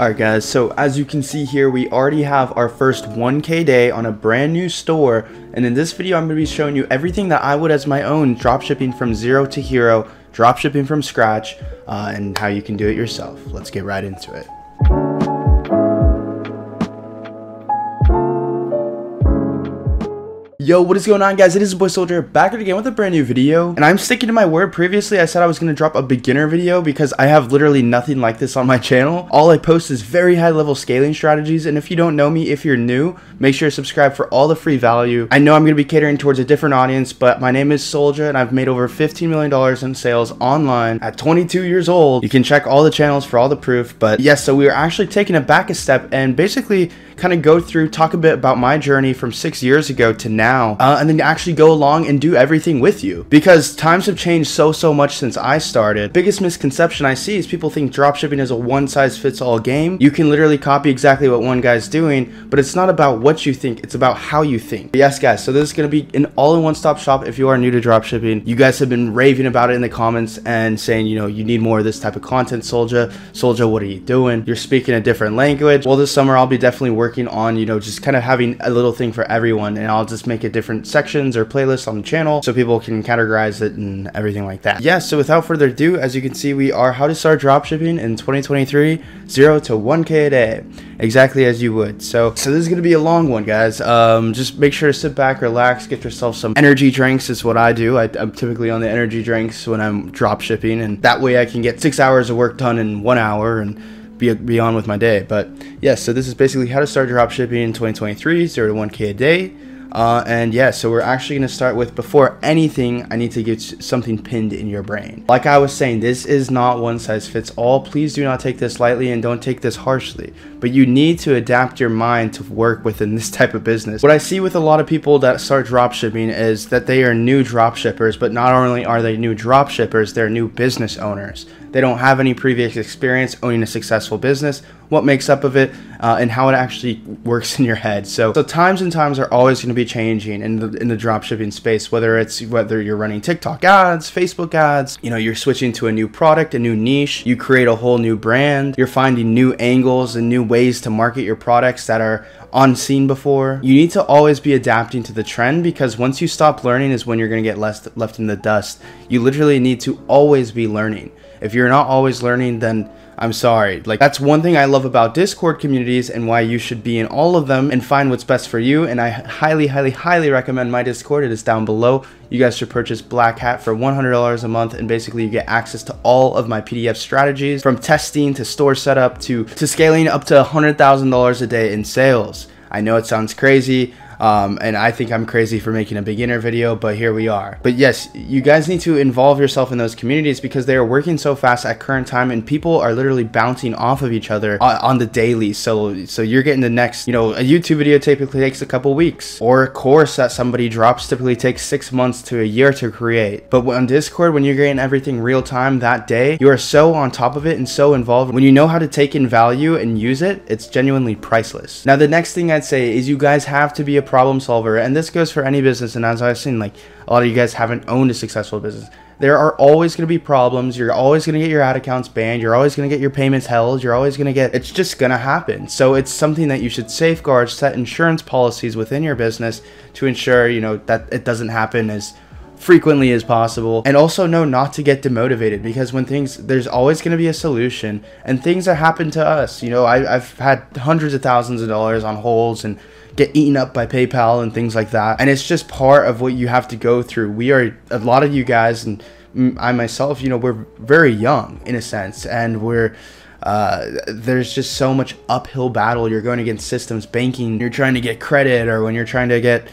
Alright guys, so as you can see here, we already have our first 1K day on a brand new store, and in this video I'm going to be showing you everything that I would as my own dropshipping from zero to hero, dropshipping from scratch, and how you can do it yourself. Let's get right into it. Yo, what is going on guys? It is your boy Soldier back again with a brand new video, and I'm sticking to my word. Previously I said I was going to drop a beginner video because I have literally nothing like this on my channel. All I post is very high level scaling strategies, and if you don't know me, if you're new, make sure to subscribe for all the free value. I know I'm going to be catering towards a different audience, but my name is Soldier and I've made over $15 million in sales online at 22 years old. You can check all the channels for all the proof. But yes, so we are actually taking it back a step and basically kind of go through, talk a bit about my journey from 6 years ago to now, and then actually go along and do everything with you, because times have changed so much since I started. Biggest misconception I see is people think dropshipping is a one-size-fits-all game. You can literally copy exactly what one guy's doing, but it's not about what you think, it's about how you think. But yes guys, so this is going to be an all-in-one stop shop if you are new to dropshipping. You guys have been raving about it in the comments and saying, you know, you need more of this type of content, Soldier, what are you doing? You're speaking a different language. Well, this summer I'll be definitely working on, you know, just kind of having a little thing for everyone, and I'll just make it different sections or playlists on the channel so people can categorize it and everything like that. Yeah, so without further ado, as you can see, we are how to start dropshipping in 2023, 0 to 1K a day, exactly as you would. So this is gonna be a long one, guys. Just make sure to sit back, relax, get yourself some energy drinks. Is what I do. I'm typically on the energy drinks when I'm dropshipping, and that way I can get 6 hours of work done in 1 hour and be on with my day. But yes, so this is basically how to start dropshipping in 2023, 0 to 1K a day. And yeah, so we're actually going to start with, before anything, I need to get something pinned in your brain. Like I was saying, this is not one size fits all. Please do not take this lightly and don't take this harshly, but you need to adapt your mind to work within this type of business. What I see with a lot of people that start dropshipping is that they are new dropshippers, but not only are they new dropshippers, they're new business owners. They don't have any previous experience owning a successful business, what makes up of it, and how it actually works in your head. So times and times are always going to be changing in the dropshipping space, whether you're running TikTok ads, Facebook ads, you know, you're switching to a new product, a new niche, you create a whole new brand, you're finding new angles and new ways to market your products that are unseen before. You need to always be adapting to the trend, because once you stop learning is when you're going to get left in the dust. You literally need to always be learning. If you're not always learning, then I'm sorry. Like, that's one thing I love about Discord communities and why you should be in all of them and find what's best for you. And I highly recommend my Discord. It is down below. You guys should purchase Black Hat for $100 a month, and basically you get access to all of my PDF strategies, from testing to store setup to scaling up to $100,000 a day in sales. I know it sounds crazy. And I think I'm crazy for making a beginner video, but here we are. But yes, you guys need to involve yourself in those communities, because they are working so fast at current time, and people are literally bouncing off of each other on the daily. So you're getting the next, you know, a YouTube video typically takes a couple weeks, or a course that somebody drops typically takes 6 months to a year to create. But on Discord, when you're getting everything real time that day, you are so on top of it and so involved. When you know how to take in value and use it, it's genuinely priceless. Now, the next thing I'd say is you guys have to be a problem solver, and this goes for any business. And as I've seen, like, a lot of you guys haven't owned a successful business. There are always going to be problems. You're always going to get your ad accounts banned. You're always going to get your payments held. You're always going to get, it's just going to happen. So it's something that you should safeguard, set insurance policies within your business to ensure, you know, that it doesn't happen as frequently as possible. And also know not to get demotivated, because when there's always going to be a solution, and things that happen to us. You know, I've had hundreds of thousands of dollars on holds and get eaten up by PayPal and things like that, and it's just part of what you have to go through. We are, a lot of you guys, and I myself, you know, we're very young in a sense, and there's just so much uphill battle. You're going against systems, banking, you're trying to get credit, or when you're trying to get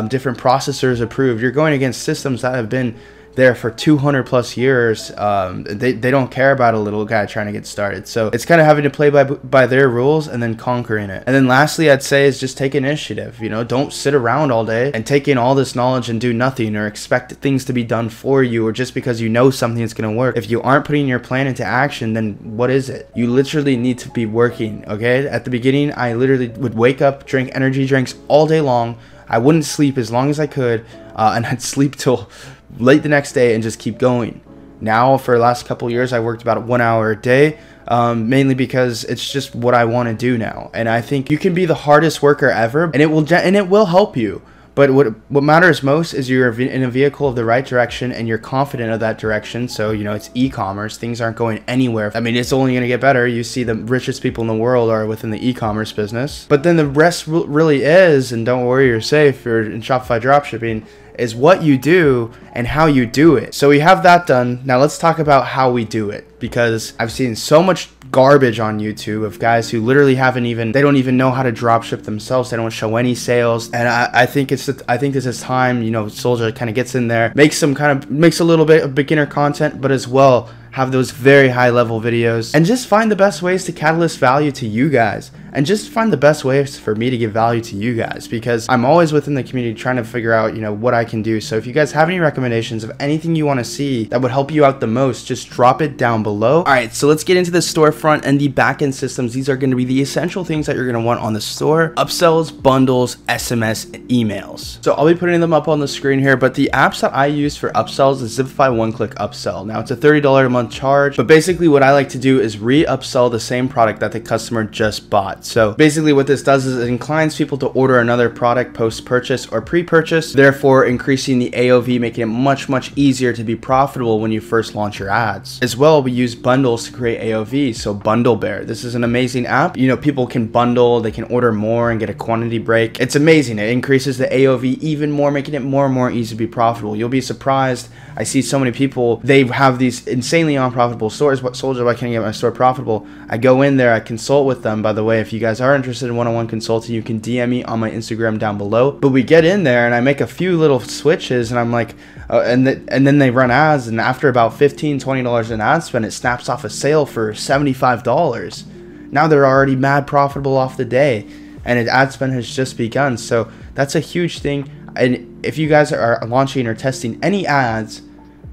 different processors approved, you're going against systems that have been there for 200 plus years. They don't care about a little guy trying to get started. So it's kind of having to play by their rules and then conquering it. And then lastly, I'd say, is just take initiative. You know, don't sit around all day and take in all this knowledge and do nothing, or expect things to be done for you, or just because you know something is going to work. If you aren't putting your plan into action, then what is it? You literally need to be working. Okay, at the beginning, I literally would wake up, drink energy drinks all day long. I wouldn't sleep as long as I could, and I'd sleep till late the next day and just keep going. Now for the last couple years, I worked about 1 hour a day, mainly because it's just what I want to do now. And I think you can be the hardest worker ever, and it will help you. But what matters most is you're in a vehicle of the right direction and you're confident of that direction. So, you know, it's e-commerce. Things aren't going anywhere. I mean, it's only going to get better. You see the richest people in the world are within the e-commerce business. But then the rest really is, and don't worry, you're safe. You're in Shopify dropshipping, is what you do and how you do it. So we have that done. Now let's talk about how we do it, because I've seen so much garbage on YouTube of guys who literally they don't even know how to dropship themselves. They don't show any sales. And I think this is time, you know, Soldier kind of gets in there, makes a little bit of beginner content, but as well have those very high level videos, and just find the best ways to catalyst value to you guys, and just find the best ways for me to give value to you guys, because I'm always within the community trying to figure out, you know, what I can do. So if you guys have any recommendations of anything you want to see that would help you out the most, just drop it down below. All right, so let's get into the storefront and the backend systems. These are going to be the essential things that you're going to want on the store: upsells, bundles, SMS, and emails. So I'll be putting them up on the screen here, but the apps that I use for upsells is Zipify One-Click Upsell. Now it's a $30 a month charge, but basically what I like to do is re-upsell the same product that the customer just bought. So basically what this does is it inclines people to order another product post-purchase or pre-purchase, therefore increasing the AOV, making it much easier to be profitable when you first launch your ads. As well, we use bundles to create AOV. So Bundle Bear, this is an amazing app. You know, people can bundle, they can order more and get a quantity break. It's amazing. It increases the AOV even more, making it more and more easy to be profitable. You'll be surprised. I see so many people, they have these insanely unprofitable stores. What, Soldier, why can't I get my store profitable? I go in there, I consult with them. By the way, if you guys are interested in one-on-one consulting, you can DM me on my Instagram down below. But we get in there and I make a few little switches, and I'm like, and then they run ads, and after about $15–20 in ad spend, it snaps off a sale for $75. Now they're already mad profitable off the day, and ad spend has just begun. So that's a huge thing. And if you guys are launching or testing any ads,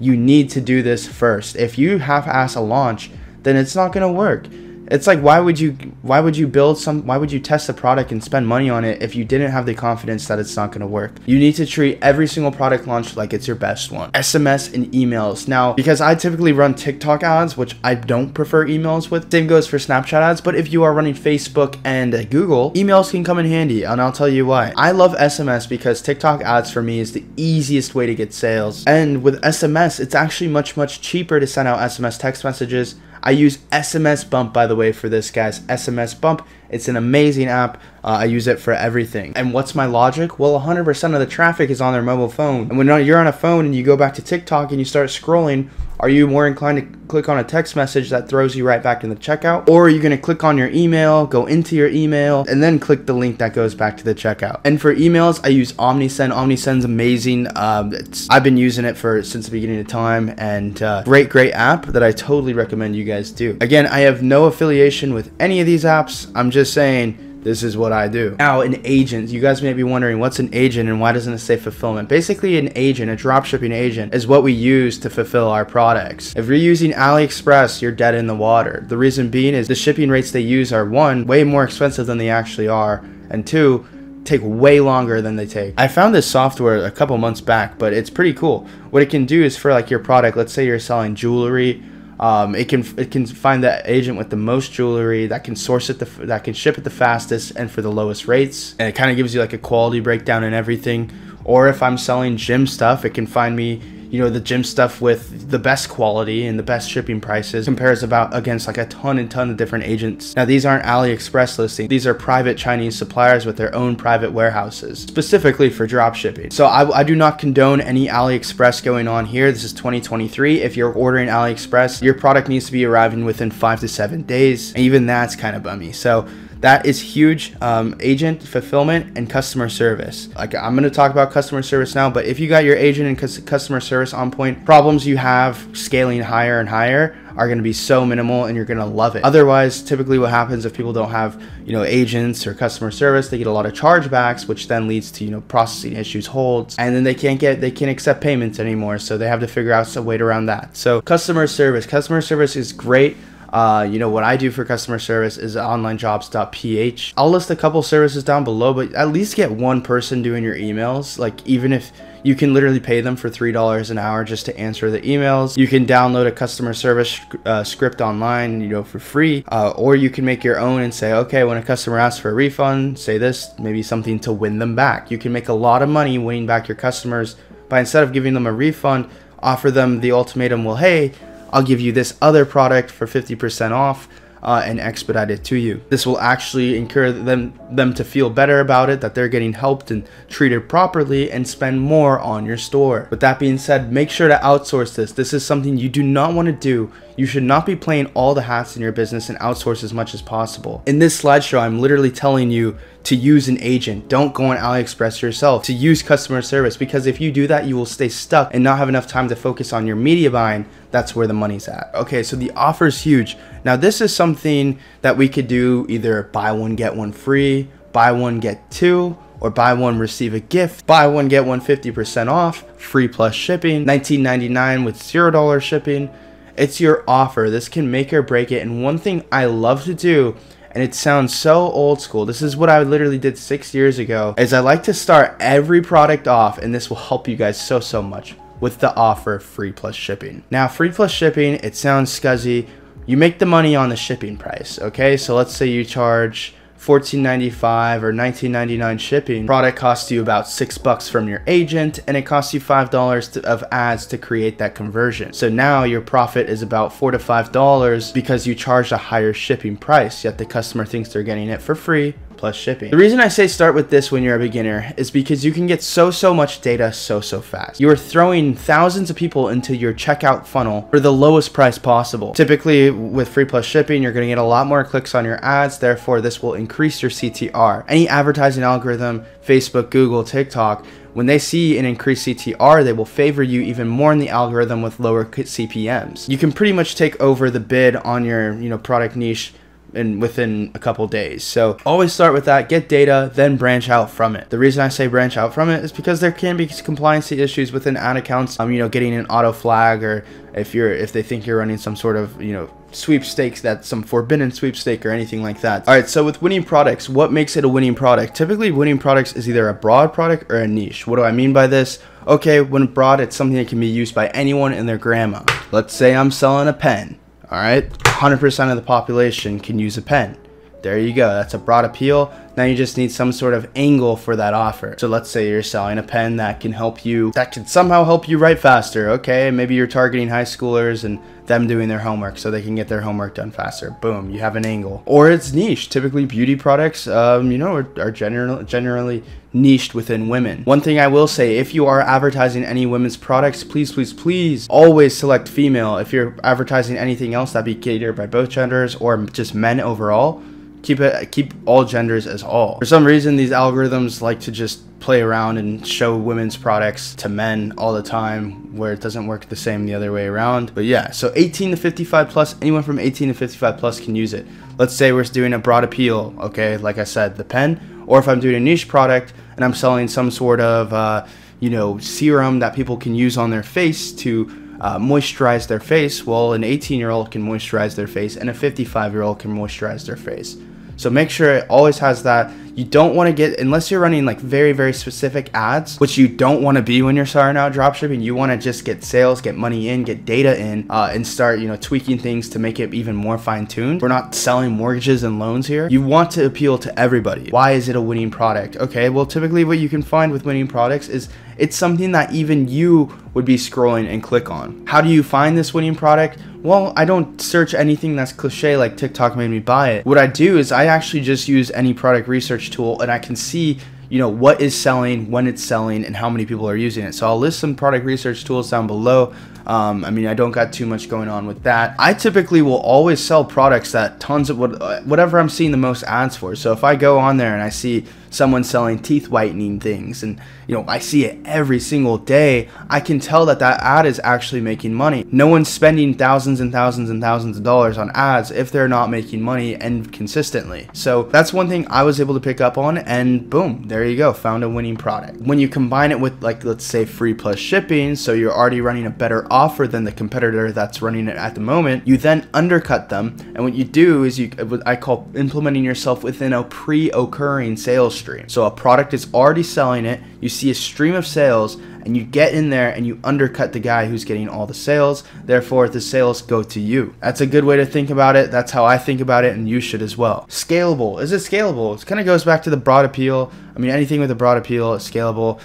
you need to do this first. If you half-ass a launch, then it's not going to work. It's like, why would you test a product and spend money on it if you didn't have the confidence that it's not going to work? You need to treat every single product launch like it's your best one. SMS and emails. Now, because I typically run TikTok ads, which I don't prefer emails with, same goes for Snapchat ads, but if you are running Facebook and Google, emails can come in handy, and I'll tell you why. I love SMS because TikTok ads for me is the easiest way to get sales. And with SMS, it's actually much cheaper to send out SMS text messages. I use SMS Bump, by the way, for this, guys. SMS Bump, it's an amazing app. I use it for everything. And what's my logic? Well, 100% of the traffic is on their mobile phone. And when you're on a phone and you go back to TikTok and you start scrolling, are you more inclined to click on a text message that throws you right back in the checkout? Or are you going to click on your email, go into your email, and then click the link that goes back to the checkout? And for emails, I use OmniSend. OmniSend's amazing. I've been using it since the beginning of time, and great app that I totally recommend you guys do. Again, I have no affiliation with any of these apps. I'm just saying, this is what I do. Now, an agent. You guys may be wondering, what's an agent and why doesn't it say fulfillment? Basically, an agent, a dropshipping agent, is what we use to fulfill our products. If you're using AliExpress, you're dead in the water. The reason being is the shipping rates they use are, one, way more expensive than they actually are, and two, take way longer than they take. I found this software a couple months back, but it's pretty cool. What it can do is for like your product, let's say you're selling jewelry, it can find the agent with the most jewelry that can source it, that can ship it the fastest and for the lowest rates, and it kind of gives you like a quality breakdown and everything. Or if I'm selling gym stuff, it can find me, you know, the gym stuff with the best quality and the best shipping prices, compares against like a ton of different agents. Now, these aren't AliExpress listings. These are private Chinese suppliers with their own private warehouses, specifically for drop shipping. So I do not condone any AliExpress going on here. This is 2023. If you're ordering AliExpress, your product needs to be arriving within 5 to 7 days. And even that's kind of bummy. So that is huge. Agent, fulfillment, and customer service. Like, I'm going to talk about customer service now, but if you got your agent and customer service on point, problems you have scaling higher and higher are going to be so minimal, and you're going to love it. Otherwise, typically what happens if people don't have, you know, agents or customer service, they get a lot of chargebacks, which then leads to, you know, processing issues, holds, and then they can't accept payments anymore. So they have to figure out some way around that. So customer service is great. You know, what I do for customer service is onlinejobs.ph. I'll list a couple services down below, but at least get one person doing your emails. Like, even if you can literally pay them for $3 an hour just to answer the emails. You can download a customer service script online, you know, for free, or you can make your own and say, okay, when a customer asks for a refund, say this, maybe something to win them back. You can make a lot of money winning back your customers by, instead of giving them a refund, offer them the ultimatum, well, hey, I'll give you this other product for 50% off. And expedite it to you. This will actually encourage them to feel better about it, that they're getting helped and treated properly, and spend more on your store. With that being said, make sure to outsource this. This is something you do not want to do. You should not be playing all the hats in your business, and outsource as much as possible. In this slideshow, I'm literally telling you to use an agent. Don't go on AliExpress yourself, to use customer service, because if you do that, you will stay stuck and not have enough time to focus on your media buying. That's where the money's at. Okay, so the offer is huge. Now, this is something that we could do, either buy one, get one free, buy one, get two, or buy one, receive a gift, buy one, get one 50% off, free plus shipping, $19.99 with $0 shipping. It's your offer. This can make or break it. And one thing I love to do, and it sounds so old school, this is what I literally did 6 years ago, is I like to start every product off, and this will help you guys so much, with the offer free plus shipping. Now, free plus shipping, it sounds scuzzy. You make the money on the shipping price, okay? So let's say you charge $14.95 or $19.99 shipping. Product costs you about $6 from your agent, and it costs you $5 of ads to create that conversion. So now your profit is about $4 to $5 because you charged a higher shipping price, yet the customer thinks they're getting it for free plus shipping. The reason I say start with this when you're a beginner is because you can get so much data so fast. You are throwing thousands of people into your checkout funnel for the lowest price possible. Typically with free plus shipping, you're going to get a lot more clicks on your ads. Therefore, this will increase your CTR. Any advertising algorithm, Facebook, Google, TikTok, when they see an increased CTR, they will favor you even more in the algorithm with lower CPMs. You can pretty much take over the bid on your, you know, product niche within a couple days. So always start with that, get data, then branch out from it. The reason I say branch out from it is because there can be compliance issues within ad accounts, you know, getting an auto flag, or if they think you're running some sort of, you know, sweepstakes, that's some forbidden sweepstake or anything like that. All right, so with winning products, what makes it a winning product? Typically, winning products is either a broad product or a niche. What do I mean by this? Okay, when broad, it's something that can be used by anyone and their grandma. Let's say I'm selling a pen. All right, 100% of the population can use a pen. There you go. That's a broad appeal. Now you just need some sort of angle for that offer. So let's say you're selling a pen that can help you, that can somehow help you write faster. Okay, maybe you're targeting high schoolers and them doing their homework so they can get their homework done faster. Boom, you have an angle. Or it's niche. Typically beauty products, you know, are generally niched within women. One thing I will say, if you are advertising any women's products, please always select female. If you're advertising anything else, that'd be catered by both genders or just men overall. Keep all genders as all. For some reason, these algorithms like to just play around and show women's products to men all the time, where it doesn't work the same the other way around. But yeah, so 18 to 55 plus, anyone from 18 to 55 plus can use it. Let's say we're doing a broad appeal, okay, like I said, the pen, or if I'm doing a niche product and I'm selling some sort of you know, serum that people can use on their face to moisturize their face. Well, an 18-year-old can moisturize their face, and a 55-year-old can moisturize their face. So make sure it always has that. You don't want to get, unless you're running like very specific ads, which you don't want to be when you're starting out dropshipping. You want to just get sales, get money in, get data in, and start, you know, tweaking things to make it even more fine-tuned. We're not selling mortgages and loans here. You want to appeal to everybody. Why is it a winning product? Okay, well, typically what you can find with winning products is it's something that even you would be scrolling and click on. How do you find this winning product? Well, I don't search anything that's cliche like TikTok made me buy it. What I do is I actually just use any product research tool, and I can see, you know, what is selling, when it's selling, and how many people are using it. So I'll list some product research tools down below. I mean, I don't got too much going on with that. I typically will always sell products that tons of whatever I'm seeing the most ads for. So if I go on there and I see someone selling teeth whitening things, and you know, I see it every single day, I can tell that that ad is actually making money. No one's spending thousands and thousands and thousands of dollars on ads if they're not making money and consistently. So that's one thing I was able to pick up on, and boom, there you go, found a winning product. When you combine it with, like, let's say free plus shipping, so you're already running a better offer than the competitor that's running it at the moment, you then undercut them, and what you do is I call implementing yourself within a pre-occurring sales stream. So a product is already selling it, you see a stream of sales, and you get in there and you undercut the guy who's getting all the sales, therefore the sales go to you. That's a good way to think about it. That's how I think about it, and you should as well. Scalable. Is it scalable? It kind of goes back to the broad appeal. I mean, anything with a broad appeal is scalable.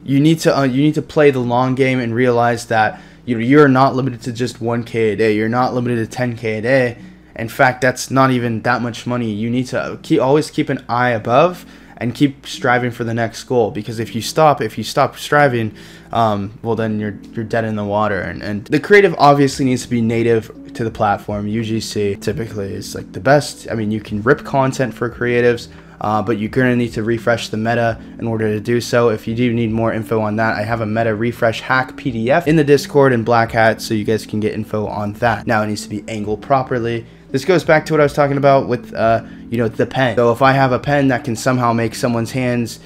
You need to play the long game and realize that you're not limited to just 1K a day. You're not limited to 10K a day. In fact, that's not even that much money. You need to always keep an eye above and keep striving for the next goal, because if you stop striving, well, then you're dead in the water. And the creative obviously needs to be native to the platform. UGC typically is like the best. I mean, you can rip content for creatives, but you're gonna need to refresh the meta in order to do so. If you do need more info on that, I have a meta refresh hack PDF in the Discord in Black Hat, so you guys can get info on that. Now it needs to be angled properly. This goes back to what I was talking about with the pen. So if I have a pen that can somehow make someone's hands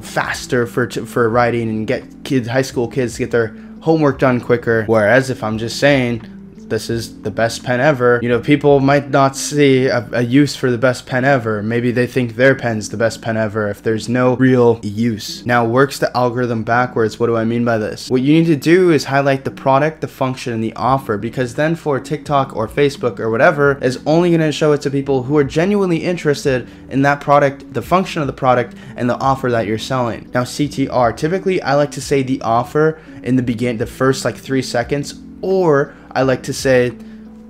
faster for writing and get high school kids to get their homework done quicker, whereas if I'm just saying this is the best pen ever, people might not see a use for the best pen ever. Maybe they think their pen's the best pen ever if there's no real use. Now, works the algorithm backwards. What do I mean by this? What you need to do is highlight the product, the function, and the offer, because then for TikTok or Facebook or whatever is only going to show it to people who are genuinely interested in that product, the function of the product, and the offer that you're selling. Now, CTR, typically I like to say the offer in the first like 3 seconds, or I like to say,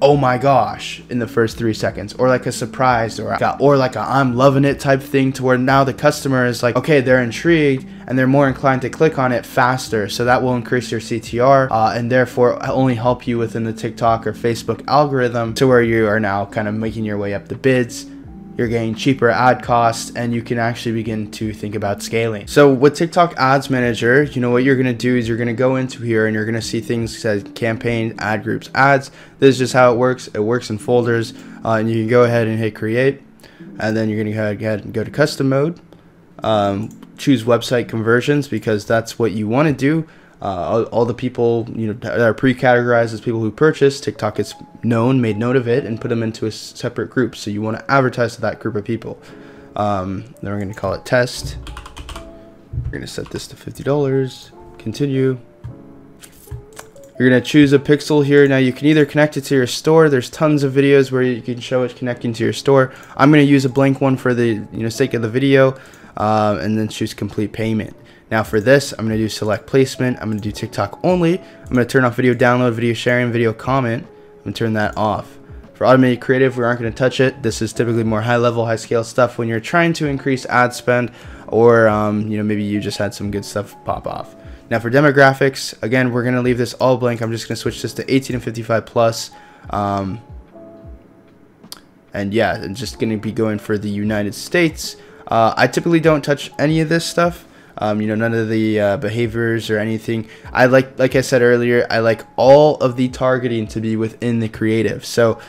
oh my gosh, in the first 3 seconds, or like a surprise, or like a I'm loving it type thing, to where now the customer is like, okay, they're intrigued and they're more inclined to click on it faster. So that will increase your CTR and therefore only help you within the TikTok or Facebook algorithm, to where you are now kind of making your way up the bids. You're getting cheaper ad costs, and you can actually begin to think about scaling. So with TikTok Ads Manager, what you're gonna do is you're gonna go into here and you're gonna see things like campaign, ad groups, ads. This is just how it works. It works in folders, and you can go ahead and hit create, and then you're gonna go ahead and go to custom mode. Choose website conversions, because that's what you want to do. All the people that are pre-categorized as people who purchase, TikTok has made note of it, and put them into a separate group. So you want to advertise to that group of people. Then we're going to call it test. We're going to set this to $50. Continue. You're going to choose a pixel here. Now you can either connect it to your store. There's tons of videos where you can show it connecting to your store. I'm going to use a blank one for the sake of the video, and then choose complete payment. Now for this, I'm going to do select placement. I'm going to do TikTok only. I'm going to turn off video download, video sharing, video comment. I'm going to turn that off. For automated creative, we aren't going to touch it. This is typically more high level, high scale stuff when you're trying to increase ad spend, or maybe you just had some good stuff pop off. Now for demographics, again, we're going to leave this all blank. I'm just going to switch this to 18 and 55 plus. And yeah, I'm just going to be going for the United States. I typically don't touch any of this stuff. None of the behaviors or anything. Like I said earlier, I like all of the targeting to be within the creative. So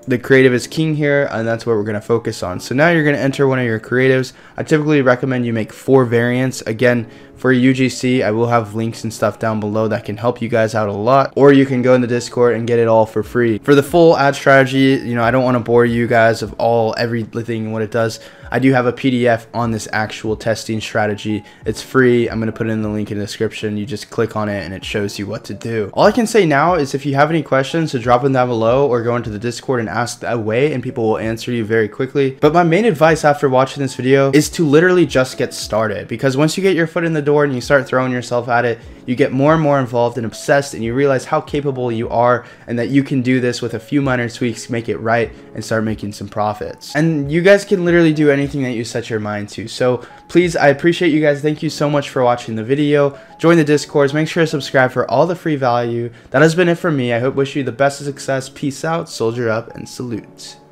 the creative is king here, and that's what we're going to focus on. So now you're going to enter one of your creatives. I typically recommend you make 4 variants. Again, for UGC, I will have links and stuff down below that can help you guys out a lot, or you can go in the Discord and get it all for free. For the full ad strategy, I don't want to bore you guys of everything and what it does. I do have a PDF on this actual testing strategy. It's free. I'm going to put it in the link in the description. You just click on it and it shows you what to do. All I can say now is if you have any questions, so drop them down below or go into the Discord and ask away, and people will answer you very quickly. But my main advice after watching this video is to literally just get started, because once you get your foot in the door and you start throwing yourself at it, you get more and more involved and obsessed, and you realize how capable you are and that you can do this with a few minor tweaks, make it right, and start making some profits. And you guys can literally do anything that you set your mind to. So please, I appreciate you guys. Thank you so much for watching the video. Join the Discords. Make sure to subscribe for all the free value. That has been it for me. I wish you the best of success. Peace out, soldier up, and salute.